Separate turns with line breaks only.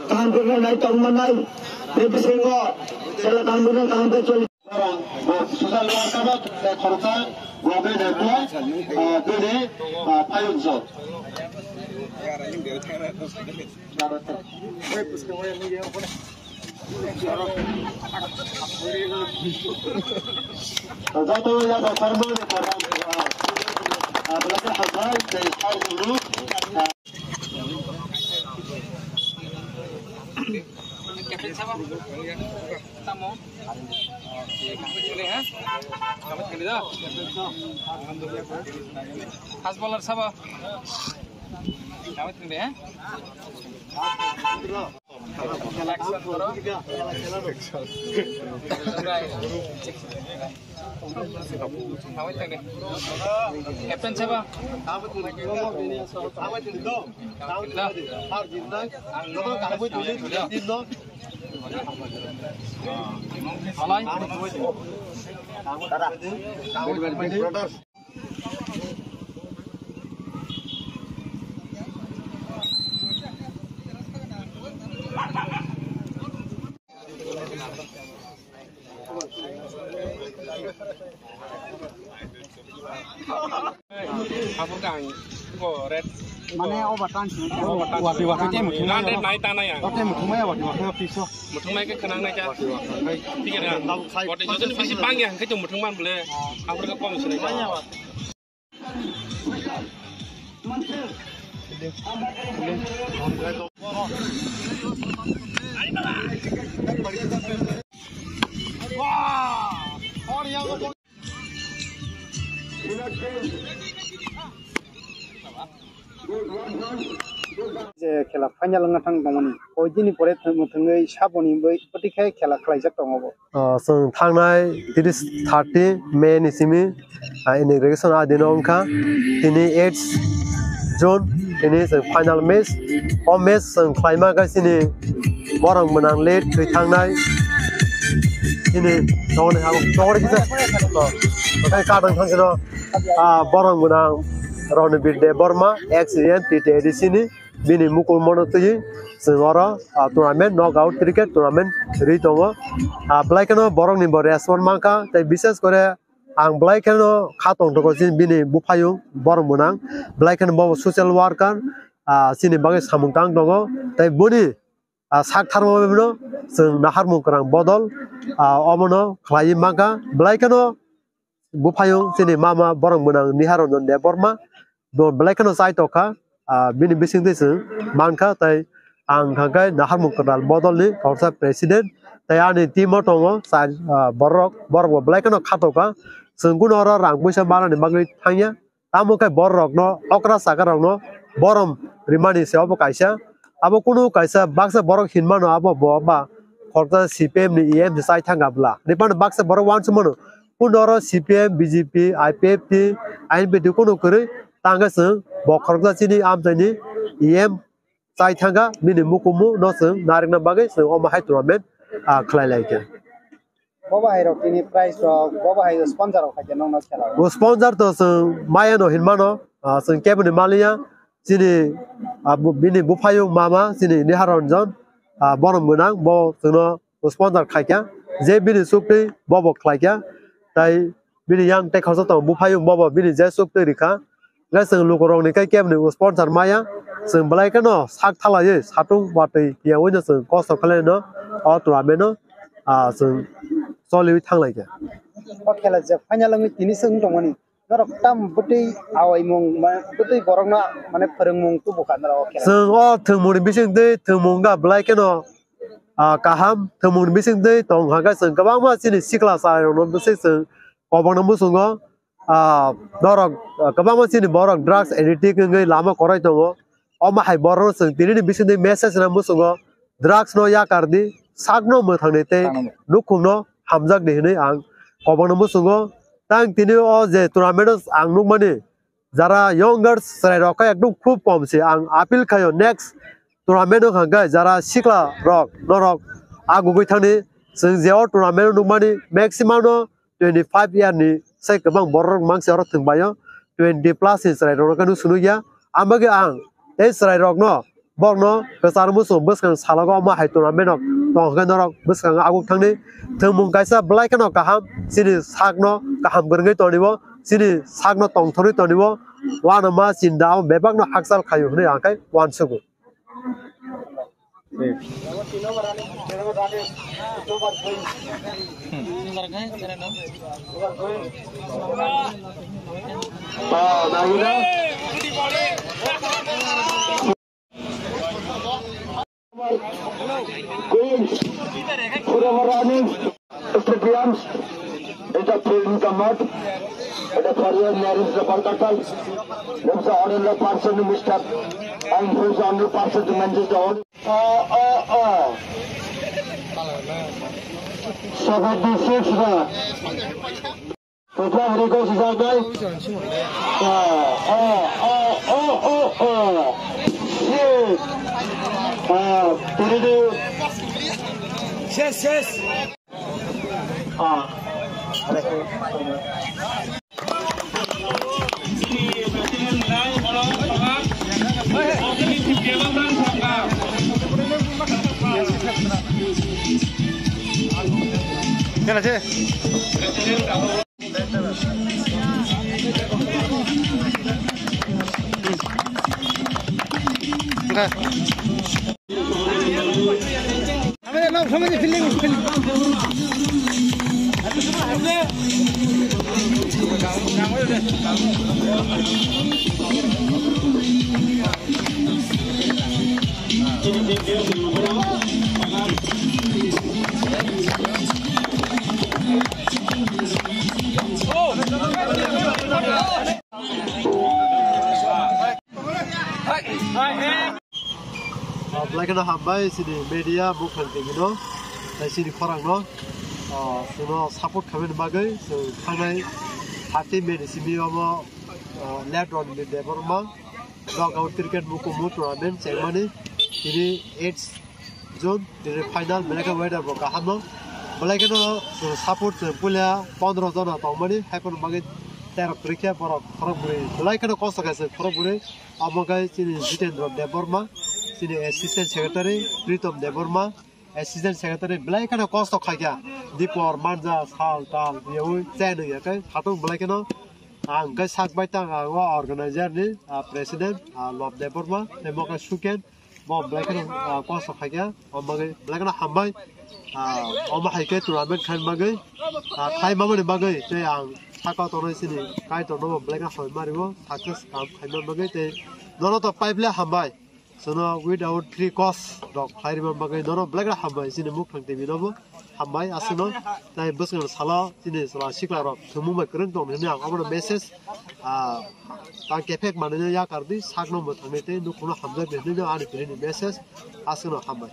tahan pernah naik tahun mana lebih senggo kalau tahan pernah tahan pernah susah luar kabar korban wabe depo beri payung zot Satu yang berformal belajar hafal dari hal dulu. Kapten siapa? Tamu. Kapten boleh ha? Kapten kali dah. Fast bowler siapa? Kapten boleh ha? Kapten siapa? Hapur kang, ko red. Mana obatan sih? Wati cem, ngan red naik tanah ya. Oke, mutumai wati piso. Mutumai ke kenang naik ya. Tiga dah. Wati itu visi pang ya, ke cuma mutuman boleh. Hapur ke kom sini. Wah, orang yang खेला फाइनल नथां दंमोन ओइदिनि परे थोंगै साबनि बै प्रतिखाय खेला खलायजाक दङबो
जों थांनाय 30 मे निसिमि इनग्रेसन आदिनोंखा दिनै 8 जुन दिनै जों फाइनल मैच होम मैच जों क्लाइमा गासिनि बरं मोनां लेट थैथांनाय दिनै दंनो हागौ दंरे किसा ओमफ्राय कादों थांसिनो बरं मोनां रणबीर देव बर्मा एक्सिडेंट टीटीएडीसीनि बिनि मुकुल मनतुyi जोंरा टूर्नामेंट नॉकआउट क्रिकेट टूर्नामेंट रि दङ ब्लाइकनो बरंनि ब रेस्पन्स माखा तै विशेष करे आं ब्लाइकनो खातं दङ जिन बिनि बुफायु बरं मोनां ब्लाइकनो ब सोशल वर्कार सिनि बागै सामुंतां दङ तै बुनि साक थारमोबनो जों नाहारमुंक्रां बदल अमनो खलाय माखा ब्लाइकनो बुफायु सिनि मामा बरं मोनां निहारन देव बर्मा ब्लाइकनो साइटका बिनि बिसिंदैसो मानखा तै आं थांखाय नाहारमुंक्रां बदलनि काउन्सिल प्रेसिडेंट तै आंनि टीमाव दङ बरक ब्लाइकनो खातका जों गुनर रां पैसा बारानि बागै थांया तामुखाय बरकनो अक्रा सागारावनो बरम रिमानि सायाव कायसा आबो कुनु कायसा बाक्सा बरक हिनमानो आबो बबा खरता सीपीएम नि ईएम साइ थांगाब्ला रिपान बाक्सा बरक वानस मनो कुनर सीपीएम बीजेपी आईपीएफटी आईएनपीटी कुनु करै तांगासो बखरजासिनि आमजानि ईएम साइ थांगा बिनि मुकुमु नसों नारेंना बागै जों अमाहाय टूर्नामेंट खलायलायके
बाबा हाइरो तिनि प्राइस र बाबा हाइरो स्पन्सर खाके नंना खेला
वो स्पन्सर तो जों मायानो हिनमानो जों केबनि मालिया जिनि बिनि बुफायु मामा जिनि निहारनजन बरम मोनां ब जोंनो स्पन्सर खायका जे बिनि सुक्ति बब खलायका ताई बिनि यां टेकहाउस तो बुफायु बब बिनि जे सुक्ति रिखा जों लोगरंनि काय केबनि स्पन्सर माया जों ब्लाइकनो साक थालायै सातुं बातै यावैनो जों कस्ट खालायनो अ टूर्नामेंट जों सलियै थांलायके
अ खेला जे फाइनल नगै तिनि सों दंमोन रक्ताम बटै आवायमुं बटै बरंना माने फोरोंमुं तु बुखानरा अ खेला
जों अ थोंमुंनि बिसिंदै थोंमुंगा ब्लाइकनो काहाम थोंमुंनि बिसिंदै दंहागा जों गोबां मानसिनि सिख्ला सारायनो बिसै जों कबंनो मुसुङो दरक गोबां मानसिनि बरक ड्राग्स एडिक्ट ngै लामा कराय दङ अमाहाय बरन जों दिनैनि बिसिंदै मेसेज ना मुसुङो ड्राग्स नो याकारदि सागनो मोथांनैते नुखुंनो हामजाक देहनै आं कबंनो मुसुङो तां तिनि अ जे टूर्नामेंट आं नुमानि जरा यंगार्स सराय रक एकदम खूब कम से आं आपिल खायो नेक्स्ट टूर्नामेंट हांगा जरा सिख्ला रक नरक आगुबै थांनि जों जेव टूर्नामेंट नुमानि मैक्सिमाम 25 इयार नि से गोबां बरक मानसि आरो थंबायो 20 प्लस सराय रक नु सुनुया आमगे आं ए सराय रक न borno kesar musuh beskang salago ma hai tournament ok tongkan norok beskang aguk thangni thengmung kaisa blai kano kaham sini sakno kaham gerngai tonibo sini sakno tongthori tonibo wana ma cindao bebakno haksal khayu hne angkai wan sugu
Stadiums, it's a field command, it's a career marriage the Barkatal, there's a order person to Mr. and who's on the person to Manchester. Yes.
Like na hambai sini media bukan tegino, dari sini korang no, suno support kami bagai, so kanai hati meni sini ama left on di deborma, knockout cricket buku mutu amen ceremony, ini 8 June, ini final mereka weather buka hamo, mereka no support punya 15 June atau mana, hakun bagai terap cricket para korang beri, mereka no kosa kasih korang beri, amagai sini Jitendra deborma. Sini Assistant Secretary Pritam Deborma, Assistant Secretary belai kana cost of kaya, Dipor Manja Sal Tal, Yau Zen ya kan, Hatung belai kana, angkai sak baitang awa organizer ni President Lob Deborma, Demoka Suken, mau belai kana cost of kaya, omagai belai kana hambai, omah hikai tournament kan bagai, kai mama ni bagai, te ang thakau tono sini, kai tono belai kana hoi maribo, thakas kam kai mama bagai te, nono to pipe le hambai. So no without free cost dog hire man bagai no black hambai sini muk thang tebi no hambai asno tai bus ngal sala sini sala sikla ro thumu ma kreng tong ni ang amro message ta kefek manene ya kardi sakno mo thangete no kuno hambai be ni ani message asno hambai